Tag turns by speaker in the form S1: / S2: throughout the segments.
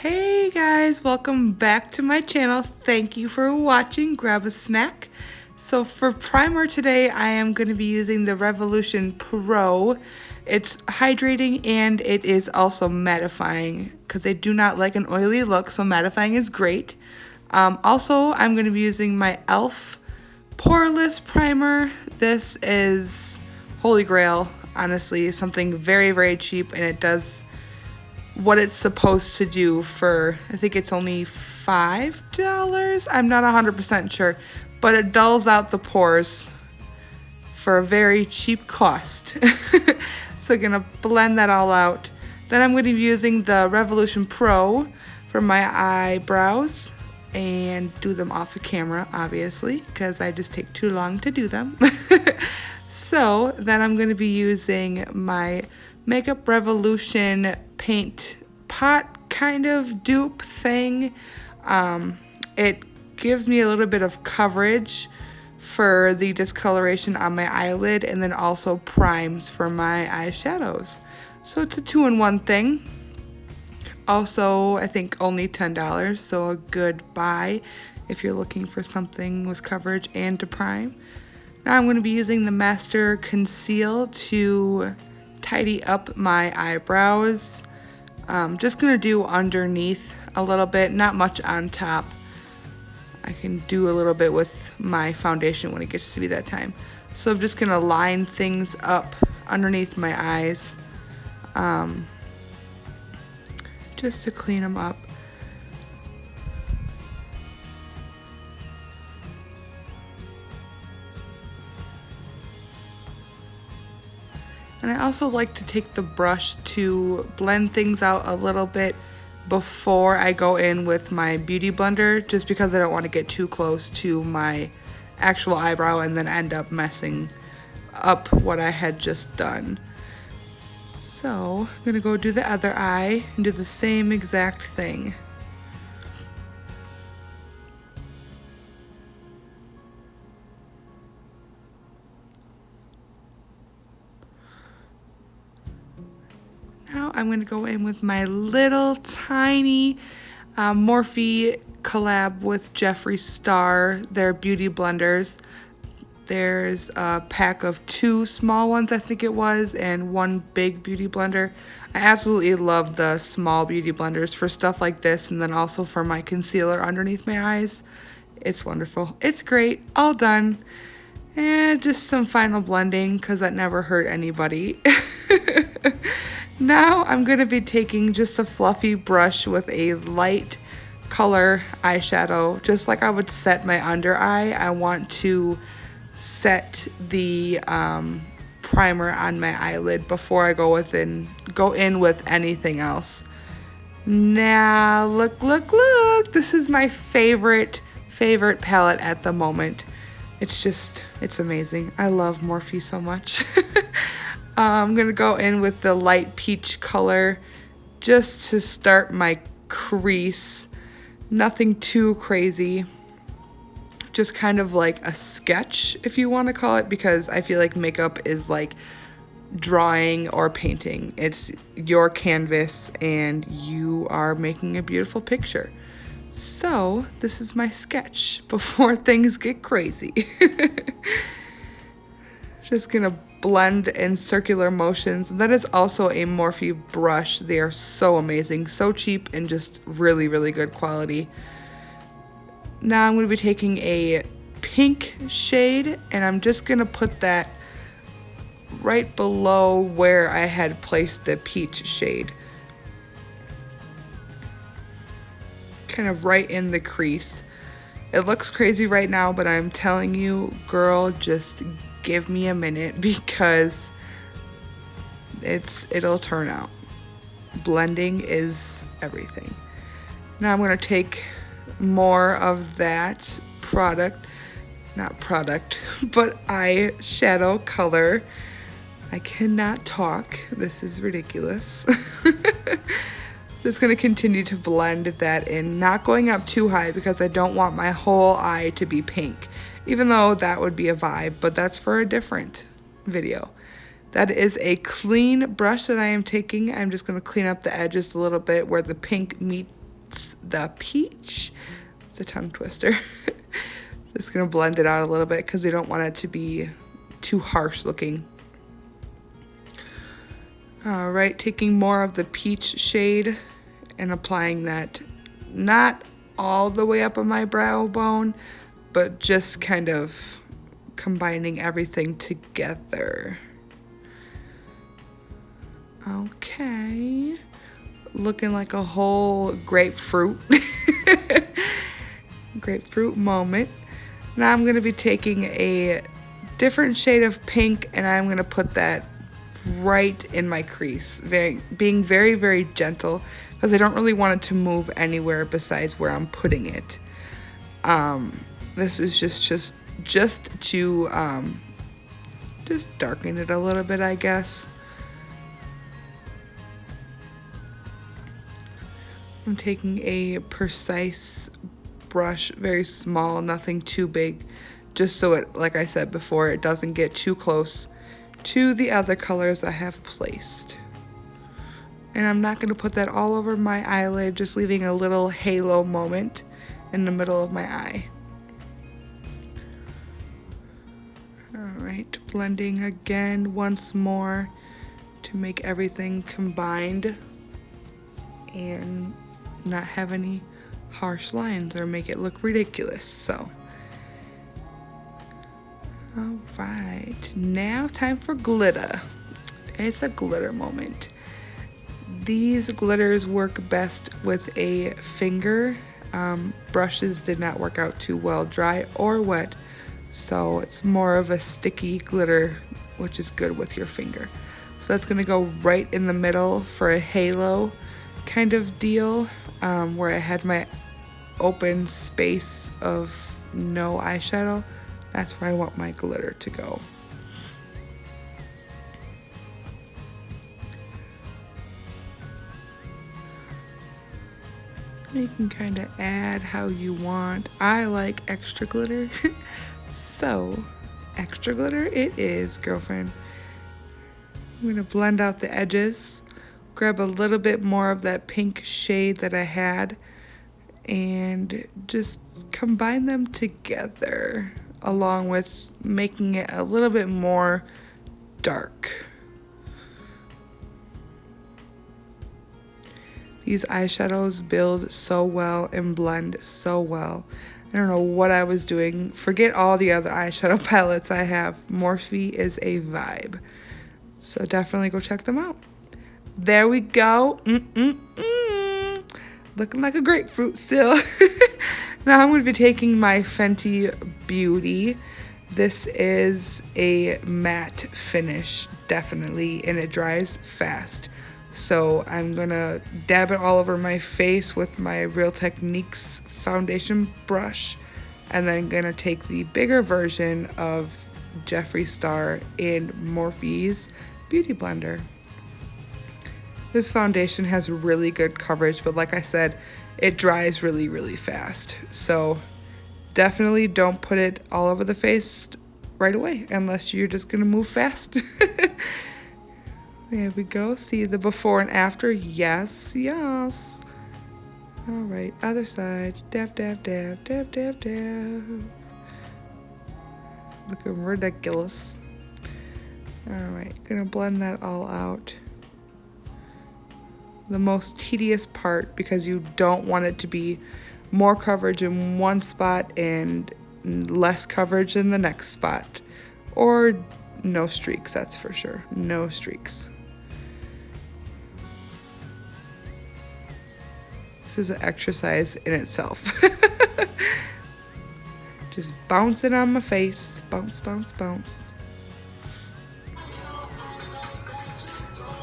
S1: Hey guys, welcome back to my channel. Thank you for watching. Grab a snack. So for primer today, I am going to be using the Revolution Pro. It's hydrating and it is also mattifying because I do not like an oily look, so mattifying is great. Also, I'm going to be using my e.l.f. Poreless Primer. This is holy grail, honestly, something very, very cheap, and it does what it's supposed to do for, I think it's only $5. I'm not 100% sure, but it dulls out the pores for a very cheap cost. So I'm gonna blend that all out. Then I'm gonna be using the Revolution Pro for my eyebrows and do them off of camera, obviously, because I just take too long to do them. So then I'm gonna be using my Makeup Revolution paint pot kind of dupe thing. It gives me a little bit of coverage for the discoloration on my eyelid and then also primes for my eyeshadows. So it's a two-in-one thing. Also, I think only $10, so a good buy if you're looking for something with coverage and to prime. Now I'm going to be using the Master Conceal to tidy up my eyebrows. Just gonna do underneath a little bit, not much on top. I can do a little bit with my foundation when it gets to be that time. So I'm just gonna line things up underneath my eyes, just to clean them up. And I also like to take the brush to blend things out a little bit before I go in with my Beauty Blender, just because I don't want to get too close to my actual eyebrow and then end up messing up what I had just done. So I'm gonna go do the other eye and do the same exact thing. Now I'm going to go in with my little tiny Morphe collab with Jeffree Star, their beauty blenders. There's a pack of 2 small ones, I think it was, and 1 big beauty blender. I absolutely love the small beauty blenders for stuff like this, and then also for my concealer underneath my eyes. It's wonderful. It's great. All done. And just some final blending because that never hurt anybody. Now I'm going to be taking just a fluffy brush with a light color eyeshadow. Just like I would set my under eye, I want to set the primer on my eyelid before I go in with anything else. Now look, this is my favorite palette at the moment. It's amazing. I love Morphe so much. I'm gonna go in with the light peach color just to start my crease. Nothing too crazy. Just kind of like a sketch, if you want to call it, because I feel like makeup is like drawing or painting. It's your canvas and you are making a beautiful picture. So this is my sketch before things get crazy. Just gonna blend in circular motions. That is also a Morphe brush. They are so amazing, so cheap, and just really, really good quality. Now I'm gonna be taking a pink shade and I'm just gonna put that right below where I had placed the peach shade. Kind of right in the crease. It looks crazy right now, but I'm telling you, girl, just give me a minute because it'll turn out. Blending is everything. Now I'm gonna take more of that but eyeshadow color. I cannot talk. This is ridiculous. Just gonna continue to blend that in, not going up too high because I don't want my whole eye to be pink, even though that would be a vibe, but that's for a different video. That is a clean brush that I am taking. I'm just gonna clean up the edges a little bit where the pink It's the peach. It's a tongue twister. Just gonna blend it out a little bit because we don't want it to be too harsh looking. All right, taking more of the peach shade and applying that not all the way up on my brow bone, but just kind of combining everything together. Okay, looking like a whole grapefruit. Grapefruit moment. Now I'm going to be taking a different shade of pink and I'm going to put that right in my crease, being very, very gentle because I don't really want it to move anywhere besides where I'm putting it. This is just to just darken it a little bit, I guess. I'm taking a precise brush, very small, nothing too big, just so it, like I said before, it doesn't get too close to the other colors I have placed. And I'm not going to put that all over my eyelid, just leaving a little halo moment in the middle of my eye. Alright, blending again once more to make everything combined and not have any harsh lines or make it look ridiculous. So, all right, now time for glitter. It's a glitter moment. These glitters work best with a finger. Brushes did not work out too well, dry or wet, so it's more of a sticky glitter, which is good with your finger. So that's gonna go right in the middle for a halo kind of deal, where I had my open space of no eyeshadow. That's where I want my glitter to go. You can kind of add how you want. I like extra glitter, so extra glitter it is, girlfriend. I'm gonna blend out the edges, grab a little bit more of that pink shade that I had, and just combine them together along with making it a little bit more dark. These eyeshadows build so well and blend so well. I don't know what I was doing. Forget all the other eyeshadow palettes I have. Morphe is a vibe. So definitely go check them out. There we go. Looking like a grapefruit still. Now I'm going to be taking my Fenty Beauty. This is a matte finish, definitely, and it dries fast. So I'm going to dab it all over my face with my Real Techniques foundation brush, and then I'm going to take the bigger version of Jeffree Star in Morphe's Beauty Blender. This foundation has really good coverage, but like I said, it dries really, really fast. So definitely don't put it all over the face right away unless you're just gonna move fast. There we go. See the before and after? Yes, yes. All right, other side. Dab, dab, dab, dab, dab, dab. Looking ridiculous. All right, gonna blend that all out. The most tedious part, because you don't want it to be more coverage in one spot and less coverage in the next spot, or no streaks, that's for sure. No streaks. This is an exercise in itself. Just bouncing on my face. Bounce, bounce, bounce.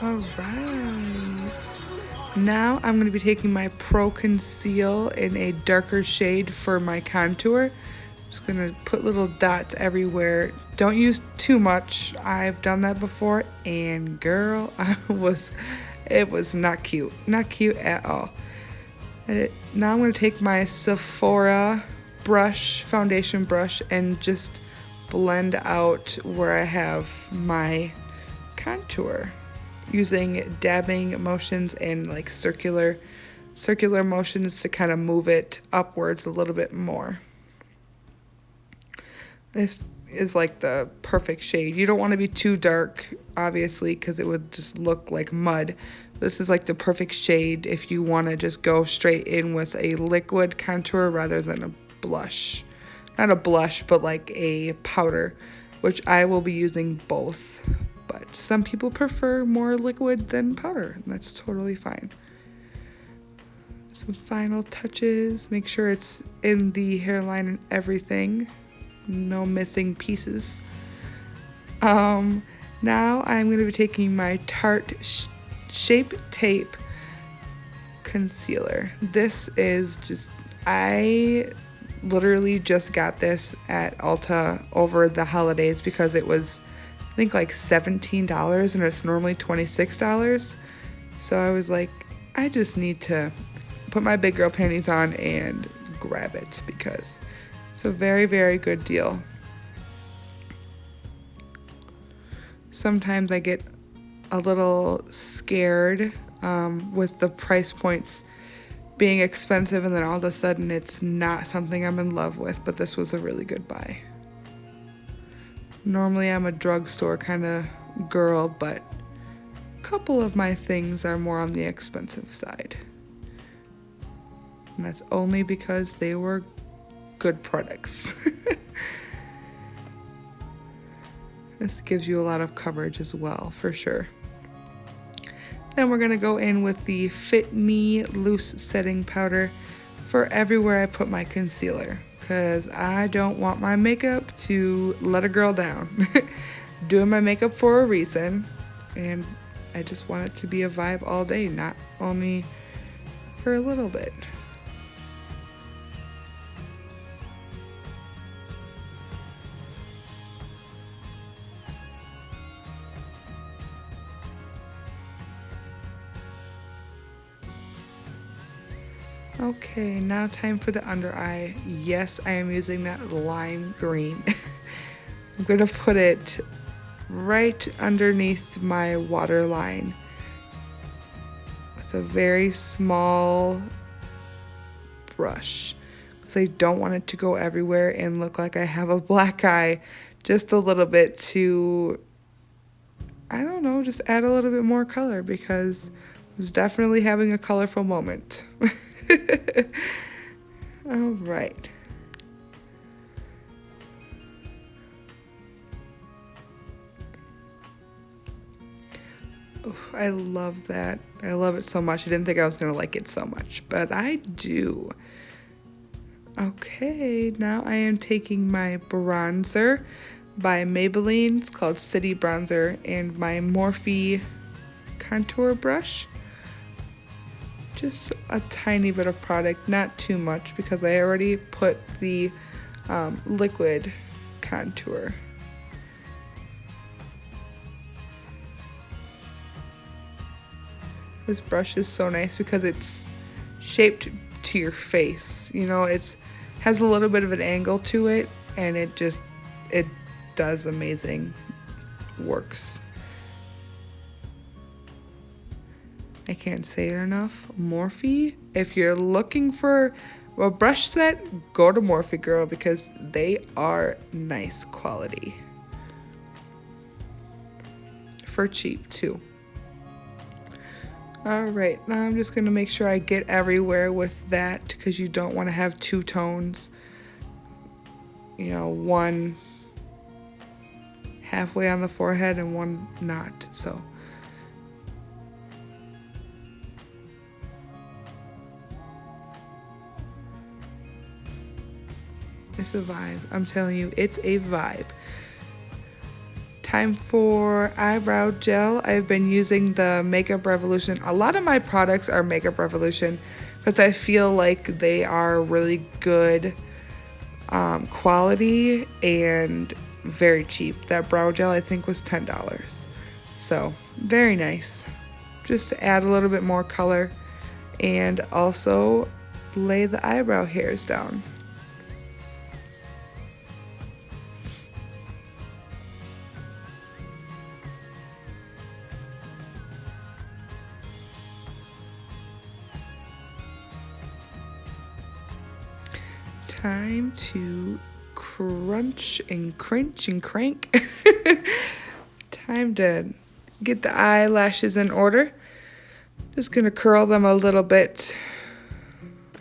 S1: All right. Now I'm going to be taking my Pro Conceal in a darker shade for my contour. Just going to put little dots everywhere. Don't use too much. I've done that before, and girl, it was not cute. Not cute at all. Now I'm going to take my Sephora brush, foundation brush, and just blend out where I have my contour, using dabbing motions and like circular circular motions to kind of move it upwards a little bit more. This is like the perfect shade. You don't want to be too dark, obviously, because it would just look like mud. This is like the perfect shade if you want to just go straight in with a liquid contour rather than a blush. Not a blush, but like a powder, which I will be using both. But some people prefer more liquid than powder, and that's totally fine. Some final touches. Make sure it's in the hairline and everything. No missing pieces. Now I'm going to be taking my Tarte Shape Tape concealer. This is just, I literally just got this at Ulta over the holidays because it was, I think, like $17 and it's normally $26. So I was like, I just need to put my big girl panties on and grab it because it's a very, very good deal. Sometimes I get a little scared with the price points being expensive, and then all of a sudden it's not something I'm in love with, but this was a really good buy. Normally I'm a drugstore kind of girl, but a couple of my things are more on the expensive side. And that's only because they were good products. This gives you a lot of coverage as well, for sure. Then we're going to go in with the Fit Me Loose Setting Powder for everywhere I put my concealer, because I don't want my makeup to let a girl down. Doing my makeup for a reason, and I just want it to be a vibe all day, not only for a little bit. Okay, now time for the under eye. Yes, I am using that lime green. I'm going to put it right underneath my waterline with a very small brush because I don't want it to go everywhere and look like I have a black eye. Just a little bit to, I don't know, just add a little bit more color because I was definitely having a colorful moment. All right. Oh, I love that. I love it so much. I didn't think I was going to like it so much, but I do. Okay, now I am taking my bronzer by Maybelline. It's called City Bronzer, and my Morphe contour brush. Just a tiny bit of product, not too much, because I already put the liquid contour. This brush is so nice because it's shaped to your face. You know, it has a little bit of an angle to it, and it does amazing works. I can't say it enough. Morphe, if you're looking for a brush set, go to Morphe, girl, because they are nice quality. For cheap, too. Alright, now I'm just going to make sure I get everywhere with that because you don't want to have two tones. You know, one halfway on the forehead and one not, so. It's a vibe. I'm telling you, it's a vibe. Time for eyebrow gel. I've been using the Makeup Revolution. A lot of my products are Makeup Revolution because I feel like they are really good quality and very cheap. That brow gel I think was $10. So very nice. Just to add a little bit more color and also lay the eyebrow hairs down. Time to crunch and crunch and crank. Time to get the eyelashes in order. Just gonna curl them a little bit.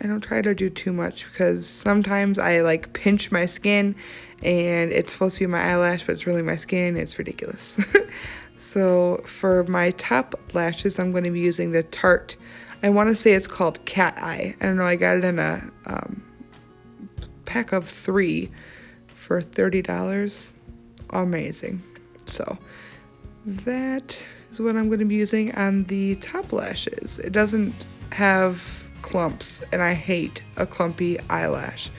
S1: I don't try to do too much because sometimes I like pinch my skin and it's supposed to be my eyelash, but it's really my skin. It's ridiculous. So for my top lashes, I'm going to be using the Tarte. I want to say it's called Cat Eye. I don't know. I got it in a pack of 3 for $30. Amazing. So that is what I'm going to be using on the top lashes. It doesn't have clumps, and I hate a clumpy eyelash.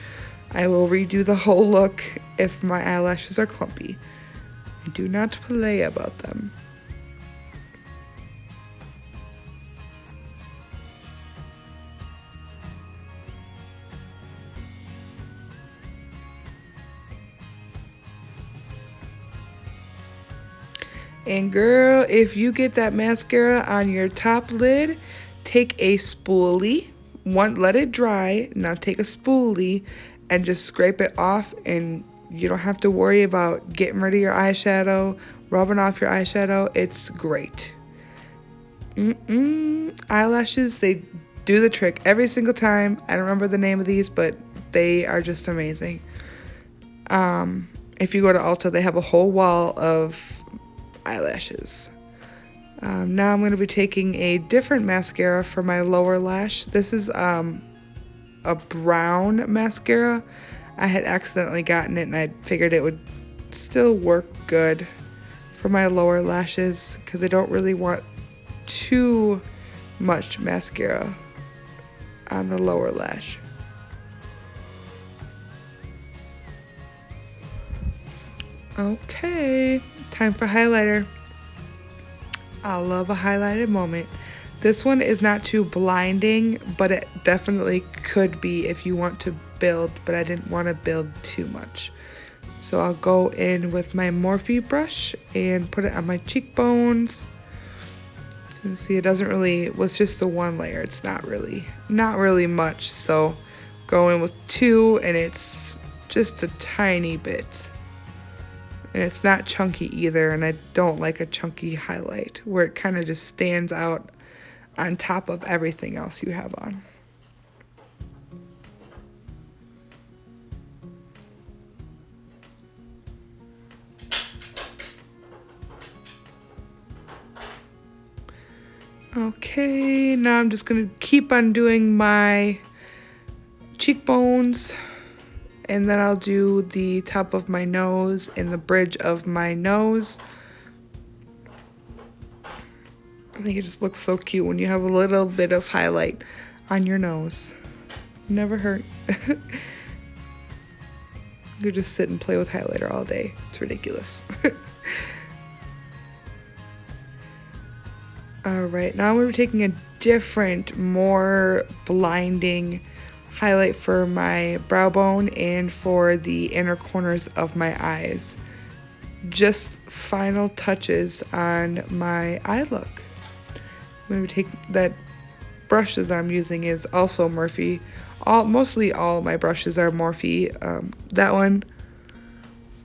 S1: I will redo the whole look if my eyelashes are clumpy. I do not play about them. And girl, if you get that mascara on your top lid, take a spoolie, let it dry, now take a spoolie and just scrape it off, and you don't have to worry about getting rid of your eyeshadow, rubbing off your eyeshadow. It's great. Eyelashes, they do the trick every single time. I don't remember the name of these, but they are just amazing. If you go to Ulta, they have a whole wall of eyelashes. Now I'm going to be taking a different mascara for my lower lash. This is a brown mascara. I had accidentally gotten it and I figured it would still work good for my lower lashes because I don't really want too much mascara on the lower lash. Okay, time for highlighter. I love a highlighted moment. This one is not too blinding, but it definitely could be if you want to build, but I didn't want to build too much. So I'll go in with my Morphe brush and put it on my cheekbones. You can see it doesn't really, it was just the one layer. It's not really much. So go in with 2 and it's just a tiny bit. And it's not chunky either, and I don't like a chunky highlight where it kind of just stands out on top of everything else you have on. Okay, now I'm just gonna keep on doing my cheekbones, and then I'll do the top of my nose and the bridge of my nose. I think it just looks so cute when you have a little bit of highlight on your nose. Never hurt. You just sit and play with highlighter all day. It's ridiculous. Alright, now we're taking a different, more blinding highlight for my brow bone and for the inner corners of my eyes. Just final touches on my eye look. I'm going to take that brush that I'm using is also Morphe. Mostly all of my brushes are Morphe. That one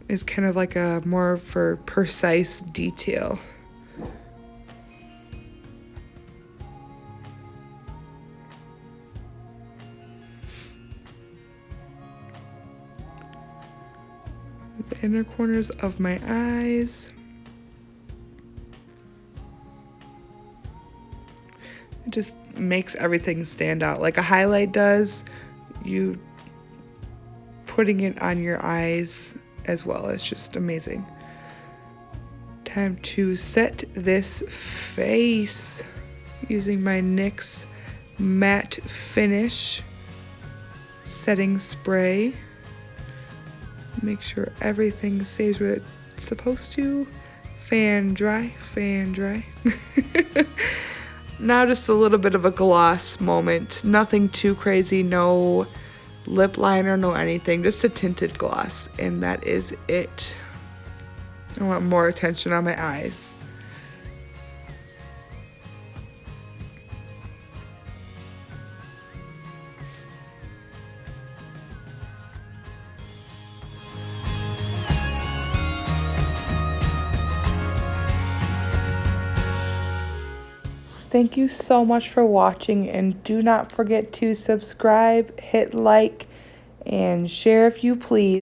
S1: is kind of like a more for precise detail. The inner corners of my eyes. It just makes everything stand out like a highlight does. You putting it on your eyes as well. It's just amazing. Time to set this face using my NYX Matte Finish setting spray. Make sure everything stays where it's supposed to. Fan dry, fan dry. Now just a little bit of a gloss moment. Nothing too crazy, no lip liner, no anything. Just a tinted gloss, and that is it. I want more attention on my eyes. Thank you so much for watching, and do not forget to subscribe, hit like, and share if you please.